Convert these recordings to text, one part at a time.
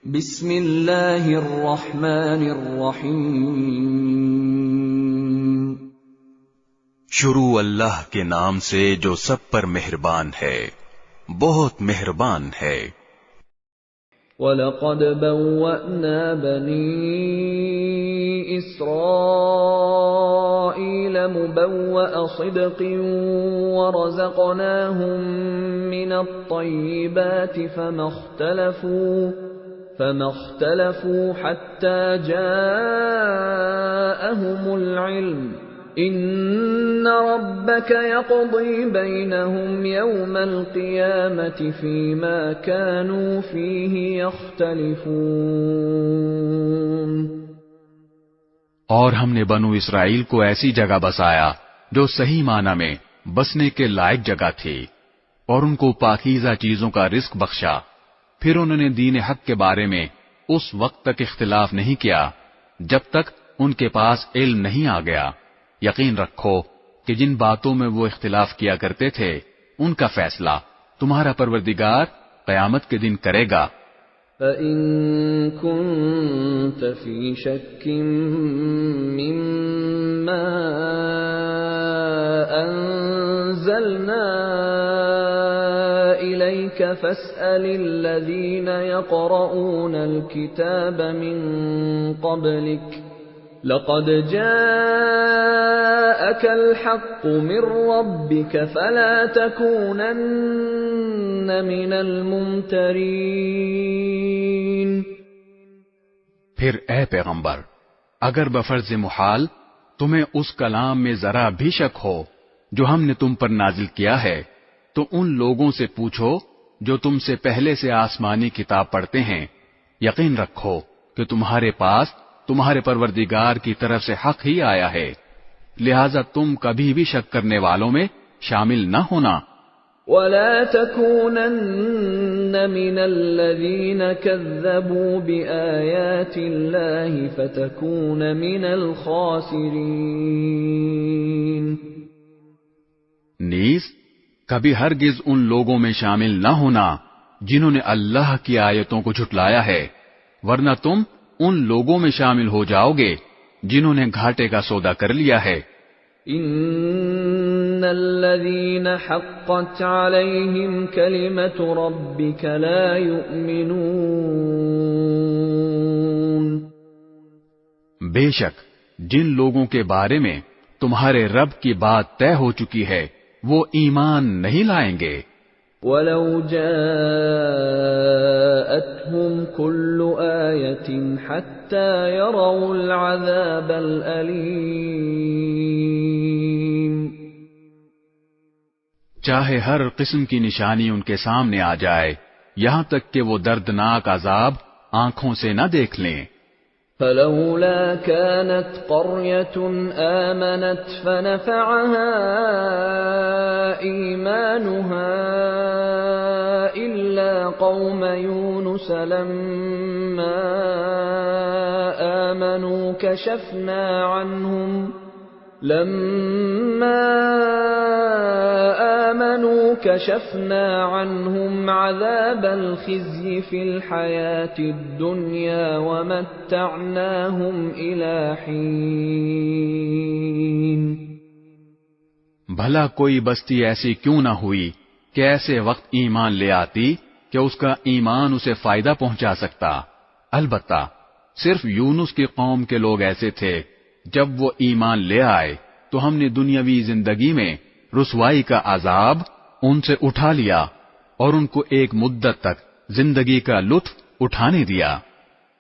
بسم اللہ الرحمن الرحیم۔ شروع اللہ کے نام سے جو سب پر مہربان ہے، بہت مہربان ہے۔ وَلَقَدْ بَوَّأْنَا بَنِي إِسْرَائِيلَ مُبَوَّأَ صِدْقٍ وَرَزَقْنَاهُمْ مِنَ الطَّيِّبَاتِ فَمَا اخْتَلَفُوا حَتَّى جَاءَهُمُ الْعِلْمُ إِنَّ رَبَّكَ يَقْضِي بَيْنَهُمْ يَوْمَ الْقِيَامَةِ فِيمَا كَانُوا فِيهِ يَخْتَلِفُونَ۔ اور ہم نے بنو اسرائیل کو ایسی جگہ بسایا جو صحیح معنی میں بسنے کے لائق جگہ تھی، اور ان کو پاکیزہ چیزوں کا رزق بخشا۔ پھر انہوں نے دین حق کے بارے میں اس وقت تک اختلاف نہیں کیا جب تک ان کے پاس علم نہیں آ گیا۔ یقین رکھو کہ جن باتوں میں وہ اختلاف کیا کرتے تھے ان کا فیصلہ تمہارا پروردگار قیامت کے دن کرے گا۔ فَإِن كُنتَ فِي شَكٍّ مِّمَّا أَنزَلْنَا إِلَيْكَ فَاسْأَلِ الَّذِينَ يَقْرَؤُونَ الْكِتَابَ مِن قَبْلِكَ لَقَدْ جَاءَكَ الْحَقُّ مِن رَّبِّكَ فَلَا تَكُونَنَّ مِنَ الْمُمْتَرِينَ۔ پھر اے پیغمبر، اگر بفرض محال تمہیں اس کلام میں ذرا بھی شک ہو جو ہم نے تم پر نازل کیا ہے، تو ان لوگوں سے پوچھو جو تم سے پہلے سے آسمانی کتاب پڑھتے ہیں۔ یقین رکھو کہ تمہارے پاس تمہارے پروردگار کی طرف سے حق ہی آیا ہے، لہذا تم کبھی بھی شک کرنے والوں میں شامل نہ ہونا۔ وَلَا تَكُونَنَّ مِنَ الَّذِينَ كَذَّبُوا بِآيَاتِ اللَّهِ فَتَكُونَ مِنَ الْخَاسِرِينَ۔ نیز کبھی ہرگز ان لوگوں میں شامل نہ ہونا جنہوں نے اللہ کی آیتوں کو جھٹلایا ہے، ورنہ تم ان لوگوں میں شامل ہو جاؤ گے جنہوں نے گھاٹے کا سودا کر لیا ہے۔ ان الذين حقت عليهم كلمة ربك لا يؤمنون۔ بے شک جن لوگوں کے بارے میں تمہارے رب کی بات طے ہو چکی ہے وہ ایمان نہیں لائیں گے۔ وَلَوْ جَاءَتْهُمْ كُلُّ آيَةٍ حَتَّى يَرَوْا الْعَذَابَ الْأَلِيمَ۔ چاہے ہر قسم کی نشانی ان کے سامنے آ جائے، یہاں تک کہ وہ دردناک عذاب آنکھوں سے نہ دیکھ لیں۔ فَلَوْلَا كَانَتْ قَرْيَةٌ آمَنَتْ فَنَفَعَهَا إِيمَانُهَا إِلَّا قَوْمَ يُونُسَ لَمَّا آمَنُوا كَشَفْنَا عَنْهُمْ عَذَابَ الْخِزْيِ فِي الْحَيَاةِ الدُّنْيَا وَمَتَّعْنَاهُمْ إِلَى حِينٍ۔ بھلا کوئی بستی ایسی کیوں نہ ہوئی کہ ایسے وقت ایمان لے آتی کہ اس کا ایمان اسے فائدہ پہنچا سکتا۔ البتہ صرف یونس کی قوم کے لوگ ایسے تھے، جب وہ ایمان لے آئے تو ہم نے دنیاوی زندگی میں رسوائی کا عذاب ان سے اٹھا لیا اور ان کو ایک مدت تک زندگی کا لطف اٹھانے دیا۔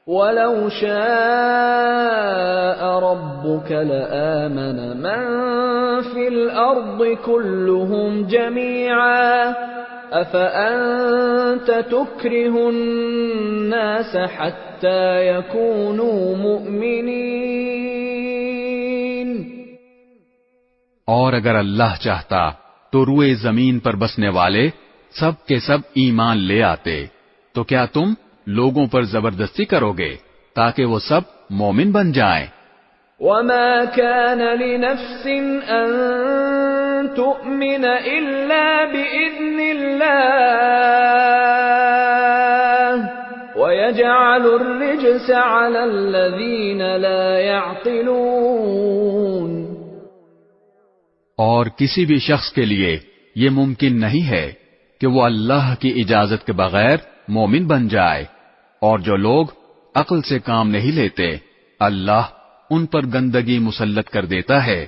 وَلَوْ شَاءَ رَبُّكَ لَآمَنَ مَن فِي الْأَرْضِ كُلُّهُمْ جَمِيعًا أَفَأَنتَ تُكْرِهُ النَّاسَ حَتَّى يَكُونُوا مُؤْمِنِينَ۔ اور اگر اللہ چاہتا تو روئے زمین پر بسنے والے سب کے سب ایمان لے آتے، تو کیا تم لوگوں پر زبردستی کرو گے تاکہ وہ سب مومن بن جائیں؟ وَمَا كَانَ لِنَفْسٍ أَن تُؤْمِنَ إِلَّا بِإِذْنِ اللَّهِ وَيَجْعَلُ الرِّجْسَ عَلَى الَّذِينَ لَا يَعْقِلُونَ۔ اور کسی بھی شخص کے لیے یہ ممکن نہیں ہے کہ وہ اللہ کی اجازت کے بغیر مومن بن جائے، اور جو لوگ عقل سے کام نہیں لیتے اللہ ان پر گندگی مسلط کر دیتا ہے۔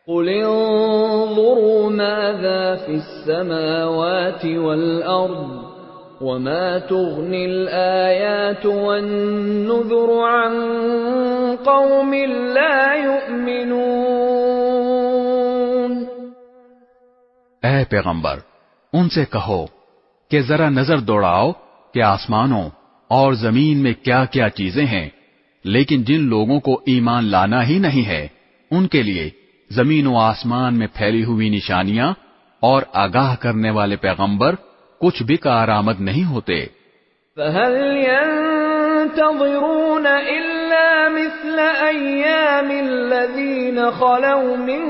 قُلِ انظُرُوا مَاذَا فِي السَّمَاوَاتِ وَالْأَرْضِ وَمَا تُغْنِي الْآيَاتُ وَالنُّذُرُ عَن قَوْمٍ لَّا يُؤْمِنُونَ۔ اے پیغمبر، ان سے کہو کہ ذرا نظر دوڑاؤ کہ آسمانوں اور زمین میں کیا کیا چیزیں ہیں، لیکن جن لوگوں کو ایمان لانا ہی نہیں ہے ان کے لیے زمین و آسمان میں پھیلی ہوئی نشانیاں اور آگاہ کرنے والے پیغمبر کچھ بھی کارآمد نہیں ہوتے۔ فَهَلْ يَنتَظِرُونَ إِلَّا مِثْلَ أَيَّامِ الَّذِينَ خَلَوْا مِن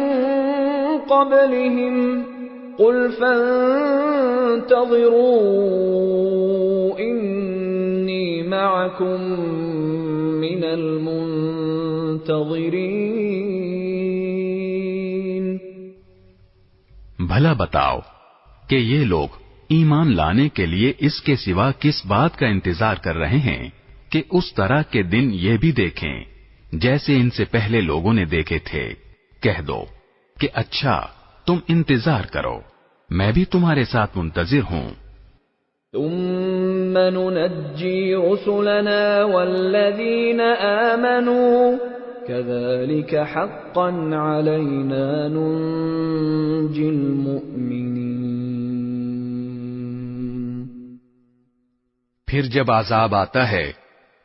قَبْلِهِمْ قُلْ فَانتَظِرُوا إِنِّي مَعَكُمْ مِنَ الْمُنتَظِرِينَ۔ بھلا بتاؤ کہ یہ لوگ ایمان لانے کے لیے اس کے سوا کس بات کا انتظار کر رہے ہیں کہ اس طرح کے دن یہ بھی دیکھیں جیسے ان سے پہلے لوگوں نے دیکھے تھے۔ کہہ دو کہ اچھا تم انتظار کرو، میں بھی تمہارے ساتھ منتظر ہوں۔ ثُمَّ نُنَجِّي رُسُلَنَا وَالَّذِينَ آمَنُوا كَذَلِكَ حَقًّا عَلَيْنَا نُنجِي الْمُؤْمِنِينَ۔ پھر جب عذاب آتا ہے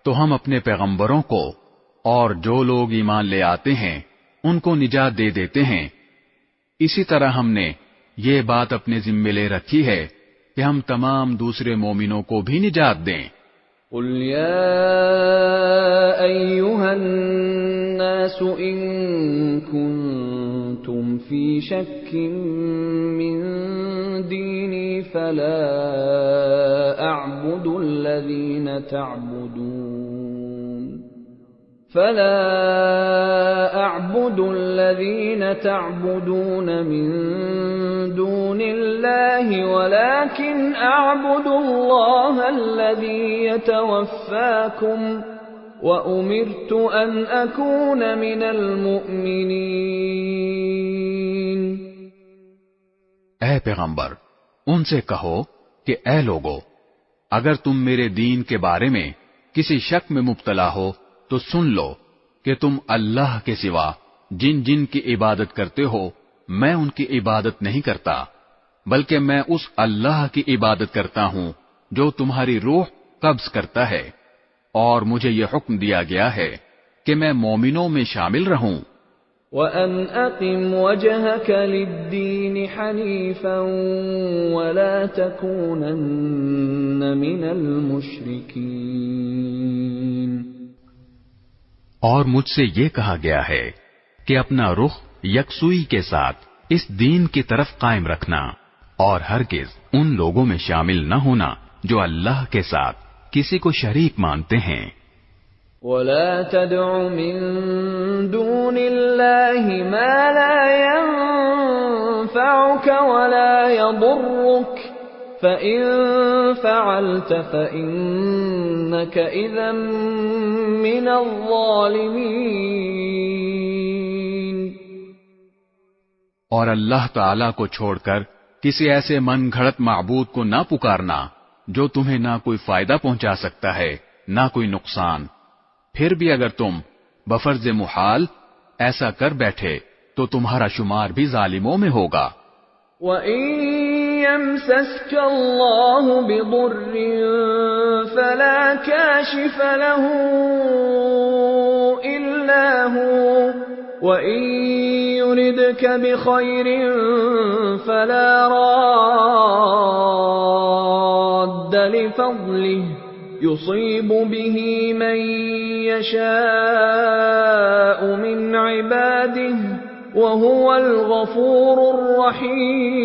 تو ہم اپنے پیغمبروں کو اور جو لوگ ایمان لے آتے ہیں ان کو نجات دے دیتے ہیں۔ اسی طرح ہم نے یہ بات اپنے ذمے لے رکھی ہے کہ ہم تمام دوسرے مومنوں کو بھی نجات دیں۔ قُلْ يَا أَيُّهَا النَّاسُ إِن كُنتُمْ فِي شَكٍّ مِّن دِينِي فَلَا أَعْبُدُ الَّذِينَ تَعْبُدُونَ مِن دُونِ اللَّهِ وَلَكِنْ أَعْبُدُ اللَّهَ الَّذِي يَتَوَفَّاكُمْ وَأُمِرْتُ أَنْ أَكُونَ مِنَ الْمُؤْمِنِينَ۔ اے پیغمبر، ان سے کہو کہ اے لوگو، اگر تم میرے دین کے بارے میں کسی شک میں مبتلا ہو تو سن لو کہ تم اللہ کے سوا جن جن کی عبادت کرتے ہو میں ان کی عبادت نہیں کرتا، بلکہ میں اس اللہ کی عبادت کرتا ہوں جو تمہاری روح قبض کرتا ہے، اور مجھے یہ حکم دیا گیا ہے کہ میں مومنوں میں شامل رہوں۔ وَأَنْ أَقِمْ وَجْهَكَ لِلدِّينِ حَنِيفًا وَلَا تَكُونَنَّ مِنَ الْمُشْرِكِينَ۔ اور مجھ سے یہ کہا گیا ہے کہ اپنا رخ یکسوئی کے ساتھ اس دین کی طرف قائم رکھنا، اور ہرگز ان لوگوں میں شامل نہ ہونا جو اللہ کے ساتھ کسی کو شریک مانتے ہیں۔ وَلَا تَدْعُ مِن دُونِ اللَّهِ مَا لَا يَنفَعُكَ وَلَا يَضُرُّكَ فَإِن فَعَلْتَ فَإِنَّكَ إِذًا مِّنَ الظَّالِمِينَ۔ اور اللہ تعالی کو چھوڑ کر کسی ایسے من گھڑت معبود کو نہ پکارنا جو تمہیں نہ کوئی فائدہ پہنچا سکتا ہے نہ کوئی نقصان۔ پھر بھی اگر تم بفرض محال ایسا کر بیٹھے تو تمہارا شمار بھی ظالموں میں ہوگا۔ وَإِن يَمْسَسْكَ اللَّهُ بِضُرٍّ فَلَا كَاشِفَ لَهُ إِلَّا هُوَ وَإِن يُرِدْكَ بِخَيْرٍ فَلَا رَادَّ لِفَضْلِهِ يُصِيبُ بِهِ مَن يَشَاءُ مِنْ عِبَادِهِ وَهُوَ الْغَفُورُ الرَّحِيمُ۔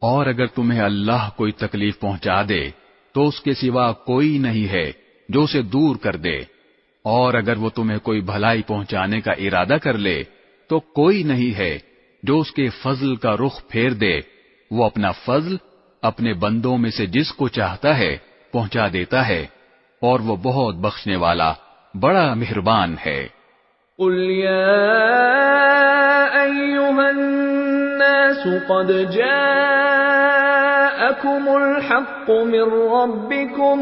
اور اگر تمہیں اللہ کوئی تکلیف پہنچا دے تو اس کے سوا کوئی نہیں ہے جو اسے دور کر دے، اور اگر وہ تمہیں کوئی بھلائی پہنچانے کا ارادہ کر لے تو کوئی نہیں ہے جو اس کے فضل کا رخ پھیر دے۔ وہ اپنا فضل اپنے بندوں میں سے جس کو چاہتا ہے پہنچا دیتا ہے، اور وہ بہت بخشنے والا بڑا مہربان ہے۔ قل يا أيها الناس قد جاءكم الحق من ربكم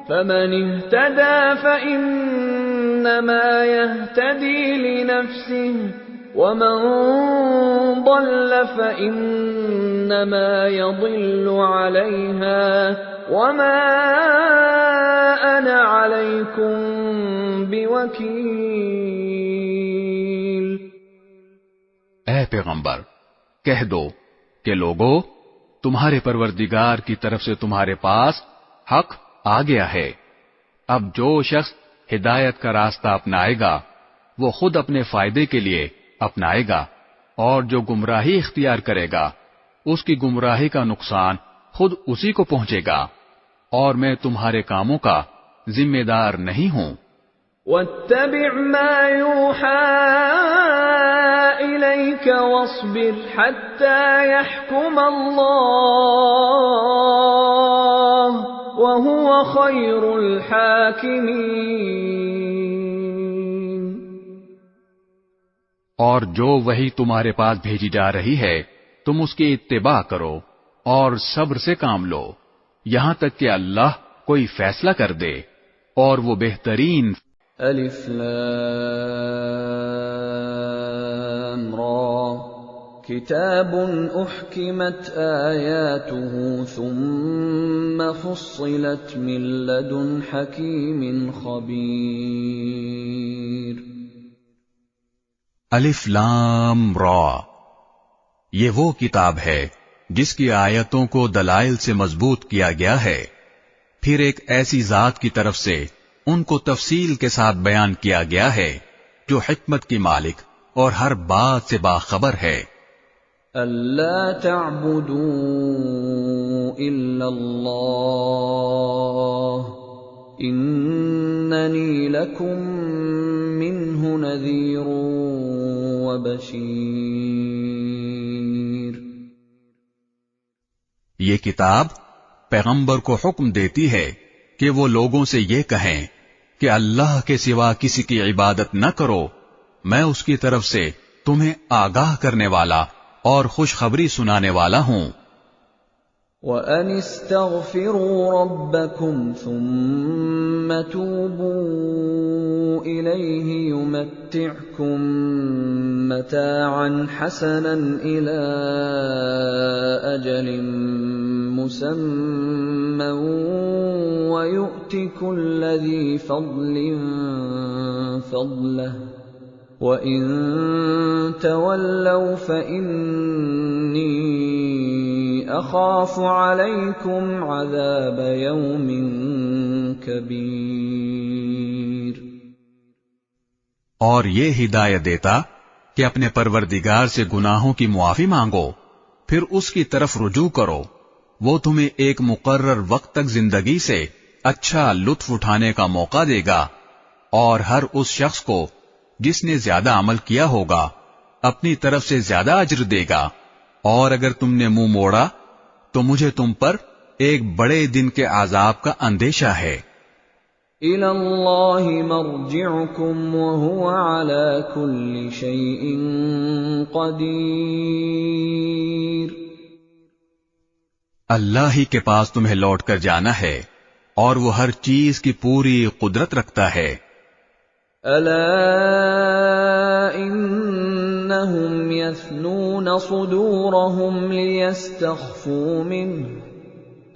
فمن اهتدى فإنما يهتدي لنفسه ومن ضل فإنما يضل عليها وما أنا عليكم بوكيل۔ اے پیغمبر، کہہ دو کہ لوگو، تمہارے پروردگار کی طرف سے تمہارے پاس حق آ گیا ہے۔ اب جو شخص ہدایت کا راستہ اپنائے گا وہ خود اپنے فائدے کے لیے اپنائے گا، اور جو گمراہی اختیار کرے گا اس کی گمراہی کا نقصان خود اسی کو پہنچے گا، اور میں تمہارے کاموں کا ذمہ دار نہیں ہوں۔ واتبع ما يوحى إليك واصبر حتى يحكم الله وهو خير الحاكمين۔ اور جو وحی تمہارے پاس بھیجی جا رہی ہے تم اس کی اتباع کرو اور صبر سے کام لو یہاں تک کہ اللہ کوئی فیصلہ کر دے، اور وہ بہترین۔ الف لام را کتاب احکمت آیاته ثم فصلت من لدن حکیم خبیر۔ الف لام را، یہ وہ کتاب ہے جس کی آیتوں کو دلائل سے مضبوط کیا گیا ہے، پھر ایک ایسی ذات کی طرف سے ان کو تفصیل کے ساتھ بیان کیا گیا ہے جو حکمت کی مالک اور ہر بات سے باخبر ہے۔ الا تعبدوا الا اللہ اننی لکم منہ نذیر وبشیر۔ یہ کتاب پیغمبر کو حکم دیتی ہے کہ وہ لوگوں سے یہ کہیں کہ اللہ کے سوا کسی کی عبادت نہ کرو، میں اس کی طرف سے تمہیں آگاہ کرنے والا اور خوشخبری سنانے والا ہوں۔ وَأَنِ اسْتَغْفِرُوا رَبَّكُمْ ثُمَّ تُوبُوا إِلَيْهِ يُمَتِّعْكُمْ مَتَاعًا حَسَنًا إِلَى أَجَلٍ مُّسَمًّى وَيُؤْتِ كُلَّ ذِي فَضْلٍ فَضْلَهُ وَإِن تَوَلَّوْا فَإِنِّي أَخَافُ عَلَيْكُمْ عَذَابَ يَوْمٍ كَبِيرٍ۔ اور یہ ہدایت دیتا کہ اپنے پروردگار سے گناہوں کی معافی مانگو، پھر اس کی طرف رجوع کرو، وہ تمہیں ایک مقرر وقت تک زندگی سے اچھا لطف اٹھانے کا موقع دے گا، اور ہر اس شخص کو جس نے زیادہ عمل کیا ہوگا اپنی طرف سے زیادہ اجر دے گا، اور اگر تم نے منہ موڑا تو مجھے تم پر ایک بڑے دن کے عذاب کا اندیشہ ہے۔ إِلَى اللَّهِ مَرْجِعُكُمْ وَهُوَ عَلَى كُلِّ شَيْءٍ قَدِيرٌ۔ اللہ ہی کے پاس تمہیں لوٹ کر جانا ہے، اور وہ ہر چیز کی پوری قدرت رکھتا ہے۔ أَلَا إِنَّهُمْ يَثْنُونَ صُدُورَهُمْ لِيَسْتَخْفُوا مِنْهُ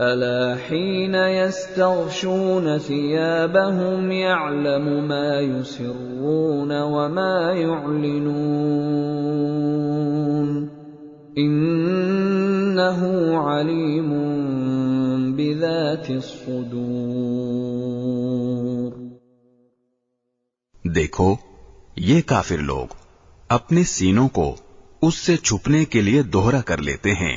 أَلَا حِينَ يَسْتَغْشُونَ ثِيَابَهُمْ يَعْلَمُ مَا يُسِرُّونَ وَمَا يُعْلِنُونَ إِنَّهُ عَلِيمٌ بِذَاتِ الصُّدُورِ۔ دیکھو، یہ کافر لوگ اپنے سینوں کو اس سے چھپنے کے لیے دوہرا کر لیتے ہیں،